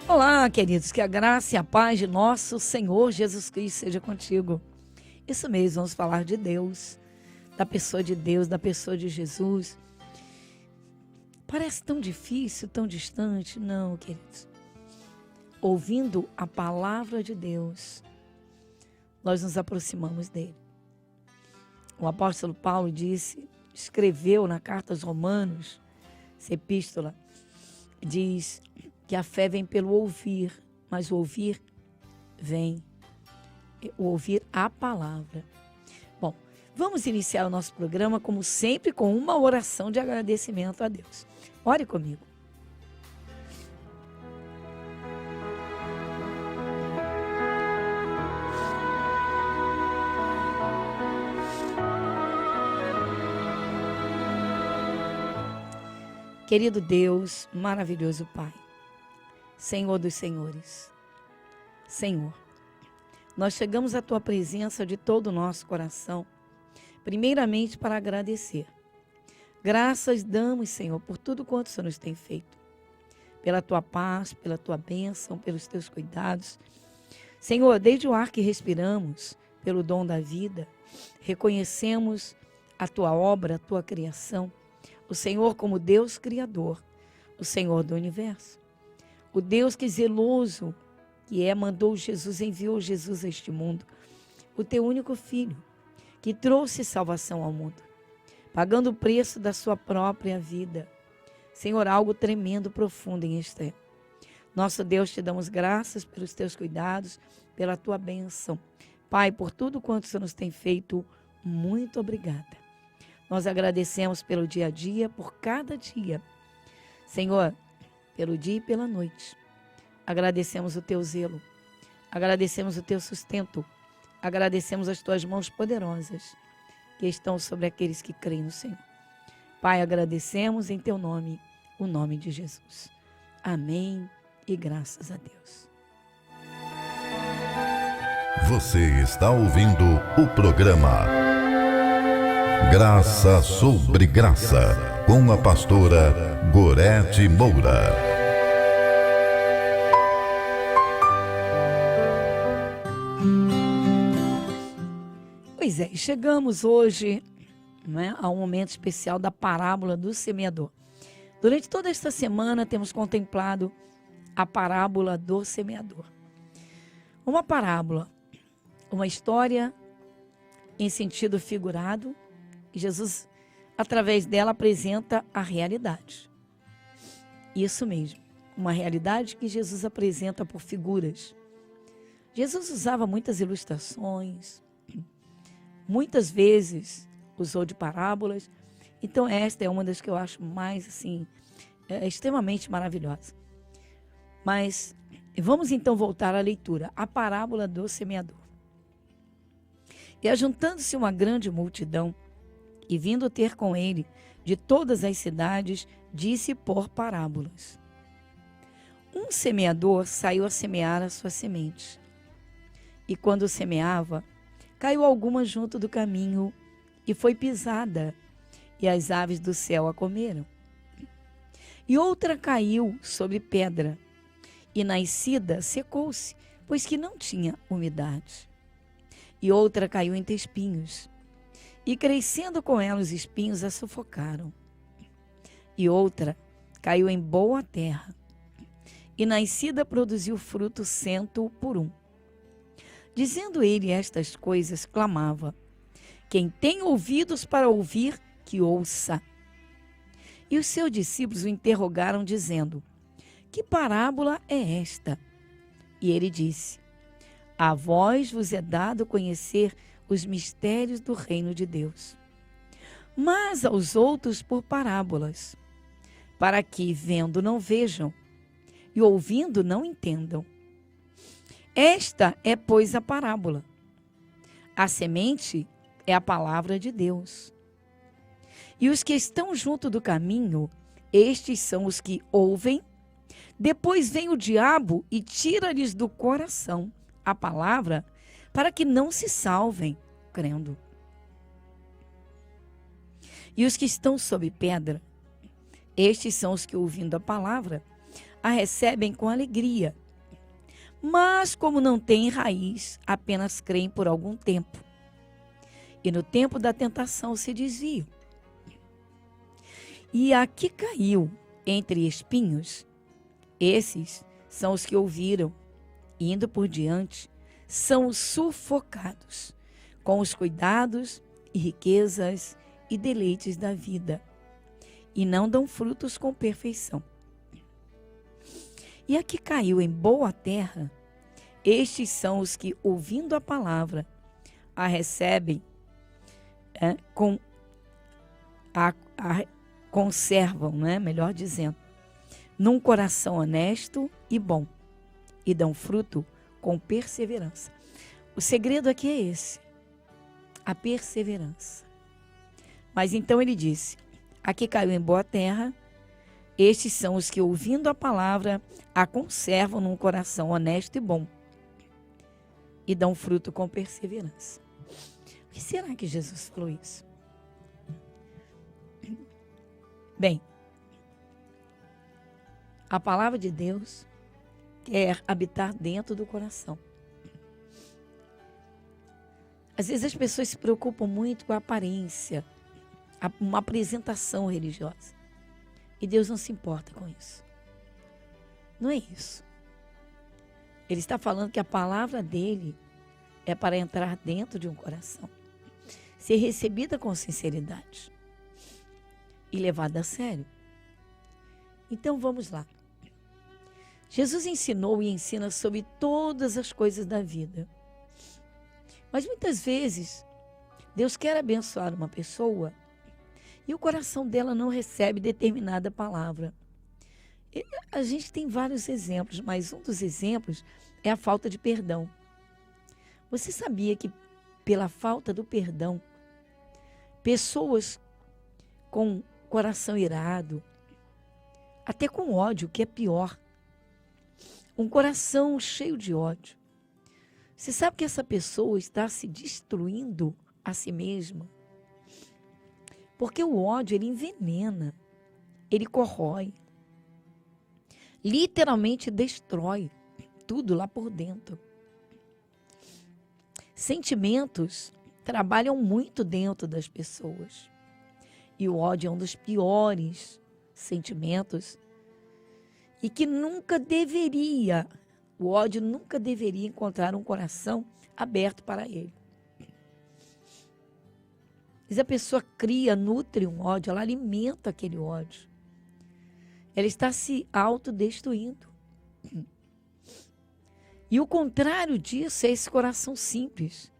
Olá, queridos, que a graça e a paz de nosso Senhor Jesus Cristo seja contigo. Isso mesmo, vamos falar de Deus, da pessoa de Jesus. Parece tão difícil, tão distante. Não, queridos. Ouvindo a palavra de Deus, nós nos aproximamos dele. O apóstolo Paulo escreveu na carta aos Romanos, essa epístola, diz que a fé vem pelo ouvir, mas o ouvir a palavra. Bom, vamos iniciar o nosso programa, como sempre, com uma oração de agradecimento a Deus. Ore comigo. Querido Deus, maravilhoso Pai, Senhor dos senhores, Senhor, nós chegamos à Tua presença de todo o nosso coração, primeiramente para agradecer. Graças damos, Senhor, por tudo quanto o Senhor nos tem feito, pela Tua paz, pela Tua bênção, pelos Teus cuidados. Senhor, desde o ar que respiramos, pelo dom da vida, reconhecemos a Tua obra, a Tua criação, o Senhor como Deus Criador, o Senhor do Universo. O Deus que zeloso enviou Jesus a este mundo, o Teu único Filho, que trouxe salvação ao mundo, pagando o preço da Sua própria vida. Senhor, algo tremendo, profundo em extremo. Nosso Deus, Te damos graças pelos Teus cuidados, pela Tua bênção. Pai, por tudo quanto o Senhor nos tem feito, muito obrigada. Nós agradecemos pelo dia a dia, por cada dia. Senhor, pelo dia e pela noite. Agradecemos o Teu zelo. Agradecemos o Teu sustento. Agradecemos as Tuas mãos poderosas que estão sobre aqueles que creem no Senhor. Pai, agradecemos em Teu nome, o nome de Jesus. Amém e graças a Deus. Você está ouvindo o programa Graça sobre Graça, com a pastora Gorete Moura. Pois é, chegamos hoje, a um momento especial da parábola do semeador. Durante toda esta semana temos contemplado a parábola do semeador. Uma parábola, uma história em sentido figurado, e Jesus, através dela, apresenta a realidade. Isso mesmo, uma realidade que Jesus apresenta por figuras. Jesus usava muitas ilustrações, muitas vezes usou de parábolas. Então esta é uma das que eu acho mais, extremamente maravilhosa. Mas vamos então voltar à leitura, a parábola do semeador. E ajuntando-se uma grande multidão, e vindo ter com ele de todas as cidades, disse por parábolas. Um semeador saiu a semear a sua semente. E quando semeava, caiu alguma junto do caminho e foi pisada, e as aves do céu a comeram. E outra caiu sobre pedra, e nascida secou-se, pois que não tinha umidade. E outra caiu entre espinhos, e crescendo com ela os espinhos a sufocaram. E outra caiu em boa terra, e nascida produziu fruto 100 por 1. Dizendo ele estas coisas, clamava: quem tem ouvidos para ouvir, que ouça. E os seus discípulos o interrogaram, dizendo: que parábola é esta? E ele disse: a vós vos é dado conhecer os mistérios do reino de Deus, mas aos outros por parábolas, para que, vendo, não vejam, e ouvindo, não entendam. Esta é, pois, a parábola. A semente é a palavra de Deus. E os que estão junto do caminho, estes são os que ouvem. Depois vem o diabo e tira-lhes do coração a palavra, para que não se salvem, crendo. E os que estão sob pedra, estes são os que, ouvindo a palavra, a recebem com alegria. Mas, como não têm raiz, apenas creem por algum tempo. E no tempo da tentação se desviam. E a que caiu entre espinhos, esses são os que ouviram, indo por diante, são sufocados com os cuidados e riquezas e deleites da vida, e não dão frutos com perfeição. E a que caiu em boa terra, estes são os que, ouvindo a palavra, a recebem, conservam, melhor dizendo, num coração honesto e bom, e dão fruto com perseverança. O segredo aqui é esse, a perseverança. Mas então ele disse, a que caiu em boa terra, estes são os que, ouvindo a palavra, a conservam num coração honesto e bom, e dão fruto com perseverança. Por que será que Jesus falou isso? Bem, a palavra de Deus quer habitar dentro do coração. Às vezes as pessoas se preocupam muito com a aparência, uma apresentação religiosa. E Deus não se importa com isso. Não é isso. Ele está falando que a palavra dele é para entrar dentro de um coração, ser recebida com sinceridade e levada a sério. Então vamos lá. Jesus ensinou e ensina sobre todas as coisas da vida. Mas muitas vezes, Deus quer abençoar uma pessoa e o coração dela não recebe determinada palavra. A gente tem vários exemplos, mas um dos exemplos é a falta de perdão. Você sabia que pela falta do perdão, pessoas com coração irado, até com ódio, que é pior, um coração cheio de ódio, você sabe que essa pessoa está se destruindo a si mesma? Porque o ódio, ele envenena, ele corrói, literalmente destrói tudo lá por dentro. Sentimentos trabalham muito dentro das pessoas. E o ódio é um dos piores sentimentos e que o ódio nunca deveria encontrar um coração aberto para ele. Mas a pessoa nutre um ódio, ela alimenta aquele ódio. Ela está se autodestruindo. E o contrário disso é esse coração simples,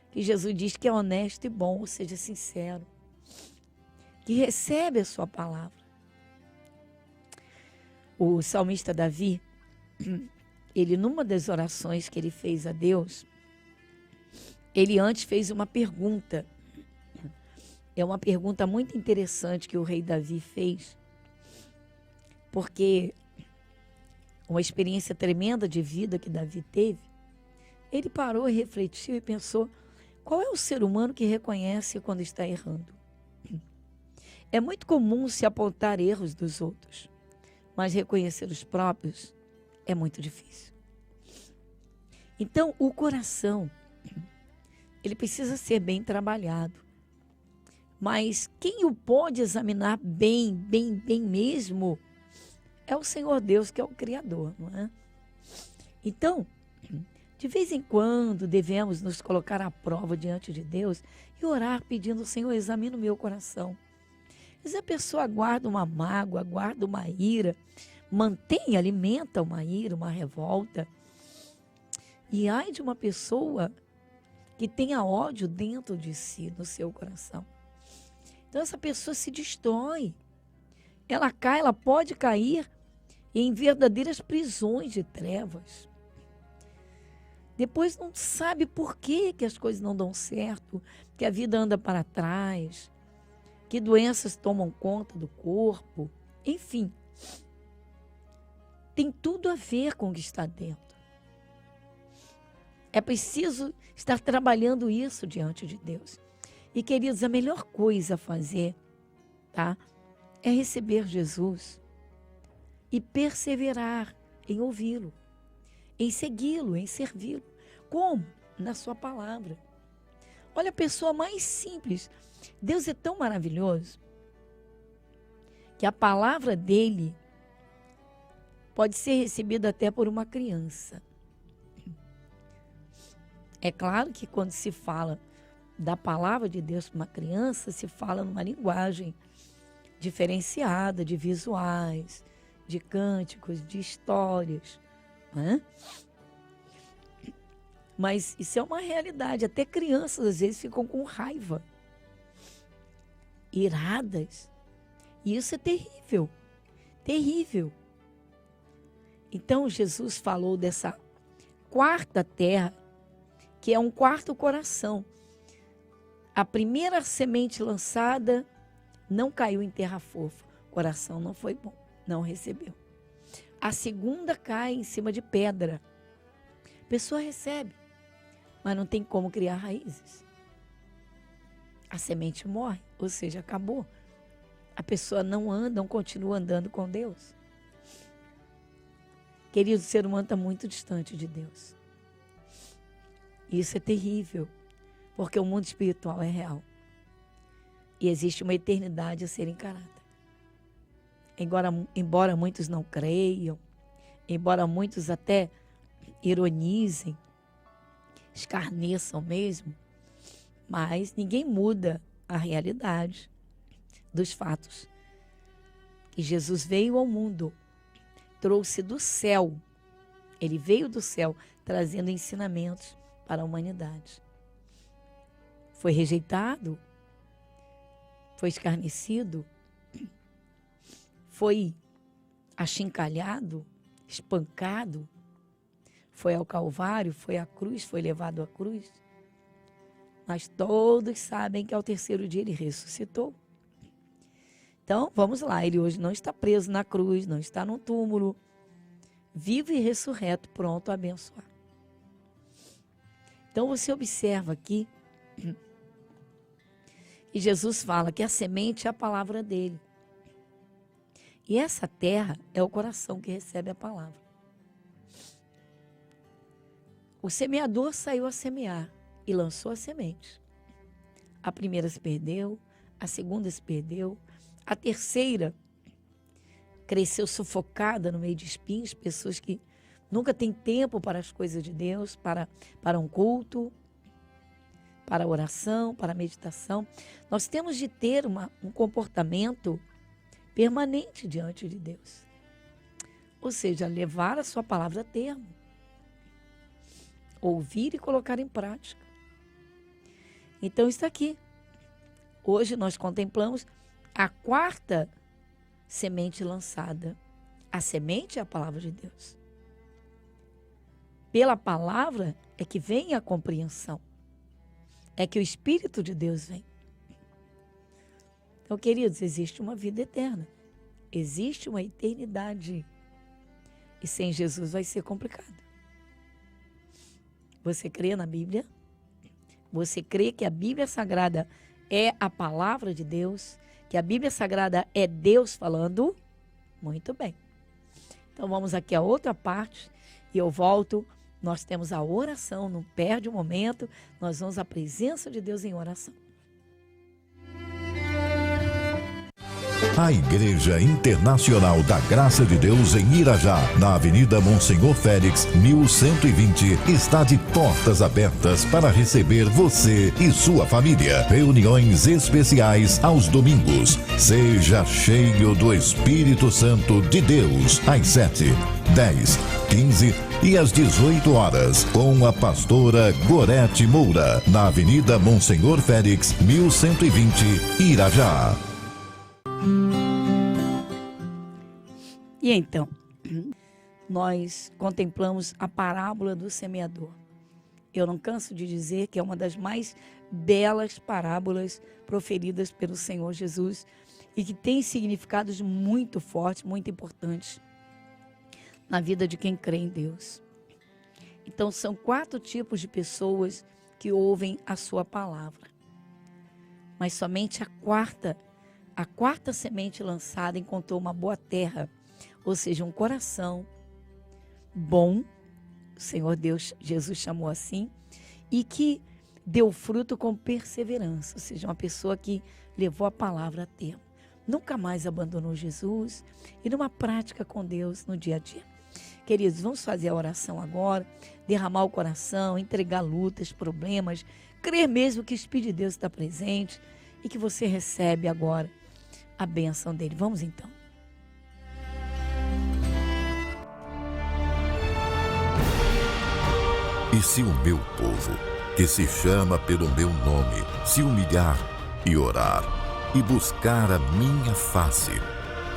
que Jesus diz que é honesto e bom, ou seja, sincero, que recebe a sua palavra. O salmista Davi, ele numa das orações que ele fez a Deus, ele antes fez uma pergunta. É uma pergunta muito interessante que o rei Davi fez, porque uma experiência tremenda de vida que Davi teve, ele parou e refletiu e pensou, qual é o ser humano que reconhece quando está errando? É muito comum se apontar erros dos outros, mas reconhecer os próprios é muito difícil. Então, o coração, ele precisa ser bem trabalhado. Mas quem o pode examinar bem mesmo é o Senhor Deus, que é o Criador, não é? Então, de vez em quando devemos nos colocar à prova diante de Deus e orar pedindo, Senhor, examina o meu coração. Mas a pessoa guarda uma mágoa, guarda uma ira, alimenta uma ira, uma revolta. E ai de uma pessoa que tenha ódio dentro de si, no seu coração. Então essa pessoa se destrói. Ela pode cair em verdadeiras prisões de trevas. Depois não sabe por que as coisas não dão certo, que a vida anda para trás, que doenças tomam conta do corpo, enfim. Tem tudo a ver com o que está dentro. É preciso estar trabalhando isso diante de Deus. E, queridos, a melhor coisa a fazer, tá? É receber Jesus e perseverar em ouvi-lo, em segui-lo, em servi-lo. Como? Na sua palavra. Olha a pessoa mais simples. Deus é tão maravilhoso que a palavra dele pode ser recebida até por uma criança. É claro que quando se fala da palavra de Deus para uma criança, se fala numa linguagem diferenciada, de visuais, de cânticos, de histórias, né? Mas isso é uma realidade. Até crianças às vezes ficam com raiva, iradas. E isso é terrível, terrível. Então Jesus falou dessa quarta terra, que é um quarto coração. A primeira semente lançada não caiu em terra fofa. O coração não foi bom, não recebeu. A segunda cai em cima de pedra. A pessoa recebe, mas não tem como criar raízes. A semente morre, ou seja, acabou. A pessoa não anda, não continua andando com Deus. Querido, o ser humano está muito distante de Deus. Isso é terrível, porque o mundo espiritual é real. E existe uma eternidade a ser encarada. Embora muitos não creiam, embora muitos até ironizem, escarneçam mesmo, mas ninguém muda a realidade dos fatos. Que Jesus veio ao mundo, trouxe do céu, ele veio do céu trazendo ensinamentos para a humanidade. Foi rejeitado, foi escarnecido, foi achincalhado, espancado, foi ao Calvário, foi à cruz, foi levado à cruz. Mas todos sabem que ao terceiro dia ele ressuscitou. Então, vamos lá, ele hoje não está preso na cruz, não está no túmulo, vivo e ressurreto, pronto a abençoar. Então, você observa aqui que Jesus fala que a semente é a palavra dele. E essa terra é o coração que recebe a palavra. O semeador saiu a semear e lançou a semente. A primeira se perdeu, a segunda se perdeu, a terceira cresceu sufocada no meio de espinhos, pessoas que nunca têm tempo para as coisas de Deus, para um culto, para a oração, para a meditação. Nós temos de ter um comportamento permanente diante de Deus. Ou seja, levar a sua palavra a termo. Ouvir e colocar em prática. Então, está aqui. Hoje nós contemplamos a quarta semente lançada. A semente é a palavra de Deus. Pela palavra é que vem a compreensão. É que o Espírito de Deus vem. Então, queridos, existe uma vida eterna. Existe uma eternidade. E sem Jesus vai ser complicado. Você crê na Bíblia? Você crê que a Bíblia Sagrada é a palavra de Deus? Que a Bíblia Sagrada é Deus falando? Muito bem. Então vamos aqui a outra parte e eu volto. Nós temos a oração, não perde um momento. Nós vamos à presença de Deus em oração. A Igreja Internacional da Graça de Deus em Irajá, na Avenida Monsenhor Félix, 1120, está de portas abertas para receber você e sua família. Reuniões especiais aos domingos. Seja cheio do Espírito Santo de Deus, às 7, 10, 15 e às 18 horas, com a pastora Gorete Moura, na Avenida Monsenhor Félix, 1120, Irajá. E então, nós contemplamos a parábola do semeador. Eu não canso de dizer que é uma das mais belas parábolas proferidas pelo Senhor Jesus e que tem significados muito fortes, muito importantes na vida de quem crê em Deus. Então, são 4 tipos de pessoas que ouvem a sua palavra. Mas somente a quarta semente lançada encontrou uma boa terra, ou seja, um coração bom, o Senhor Deus, Jesus chamou assim, e que deu fruto com perseverança, ou seja, uma pessoa que levou a palavra a termo. Nunca mais abandonou Jesus e numa prática com Deus no dia a dia. Queridos, vamos fazer a oração agora, derramar o coração, entregar lutas, problemas, crer mesmo que o Espírito de Deus está presente e que você recebe agora a bênção dele. Vamos então. E se o meu povo, que se chama pelo meu nome, se humilhar e orar e buscar a minha face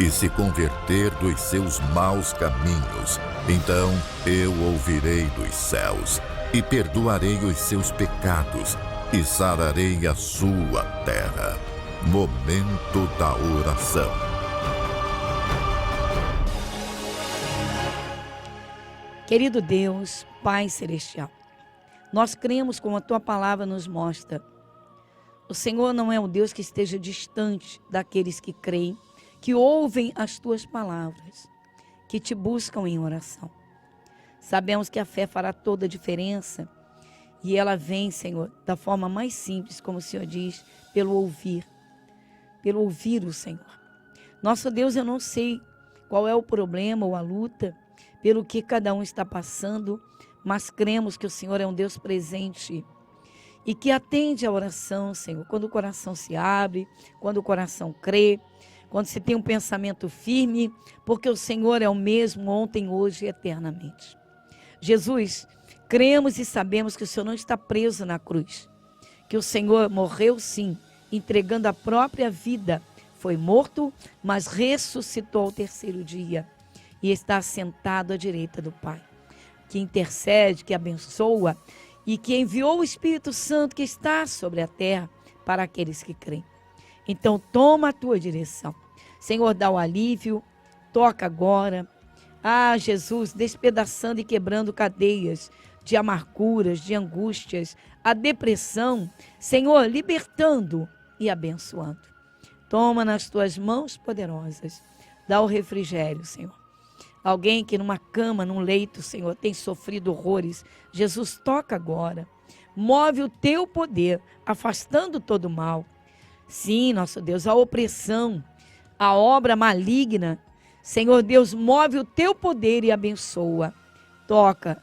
e se converter dos seus maus caminhos, então eu ouvirei dos céus e perdoarei os seus pecados e sararei a sua terra. Momento da oração. Querido Deus, Pai Celestial, nós cremos como a Tua palavra nos mostra. O Senhor não é um Deus que esteja distante daqueles que creem, que ouvem as Tuas palavras, que Te buscam em oração. Sabemos que a fé fará toda a diferença e ela vem, Senhor, da forma mais simples, como o Senhor diz, pelo ouvir o Senhor. Nosso Deus, eu não sei qual é o problema ou a luta pelo que cada um está passando, mas cremos que o Senhor é um Deus presente e que atende a oração, Senhor, quando o coração se abre, quando o coração crê, quando se tem um pensamento firme, porque o Senhor é o mesmo ontem, hoje e eternamente. Jesus, cremos e sabemos que o Senhor não está preso na cruz, que o Senhor morreu sim, entregando a própria vida, foi morto, mas ressuscitou ao terceiro dia e está sentado à direita do Pai, que intercede, que abençoa e que enviou o Espírito Santo que está sobre a terra para aqueles que creem. Então toma a tua direção. Senhor, dá o alívio, toca agora. Jesus, despedaçando e quebrando cadeias de amarguras, de angústias, a depressão. Senhor, libertando e abençoando. Toma nas tuas mãos poderosas. Dá o refrigério, Senhor. Alguém que numa cama, num leito, Senhor, tem sofrido horrores. Jesus, toca agora. Move o teu poder, afastando todo o mal. Sim, nosso Deus, a opressão, a obra maligna. Senhor Deus, move o teu poder e abençoa. Toca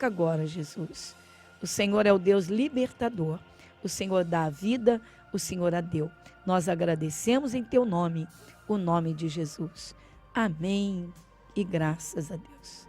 agora, Jesus. O Senhor é o Deus libertador. O Senhor dá a vida, o Senhor a deu. Nós agradecemos em teu nome, o nome de Jesus. Amém e graças a Deus.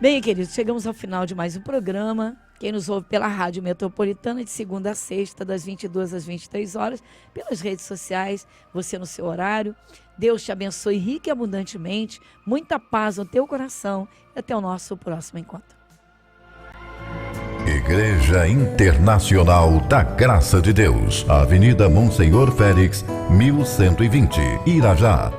Bem, queridos, chegamos ao final de mais um programa. Quem nos ouve pela Rádio Metropolitana de segunda a sexta, das 22 às 23 horas, pelas redes sociais, você no seu horário. Deus te abençoe rica e abundantemente, muita paz no teu coração e até o nosso próximo encontro. Igreja Internacional da Graça de Deus, Avenida Monsenhor Félix, 1120, Irajá.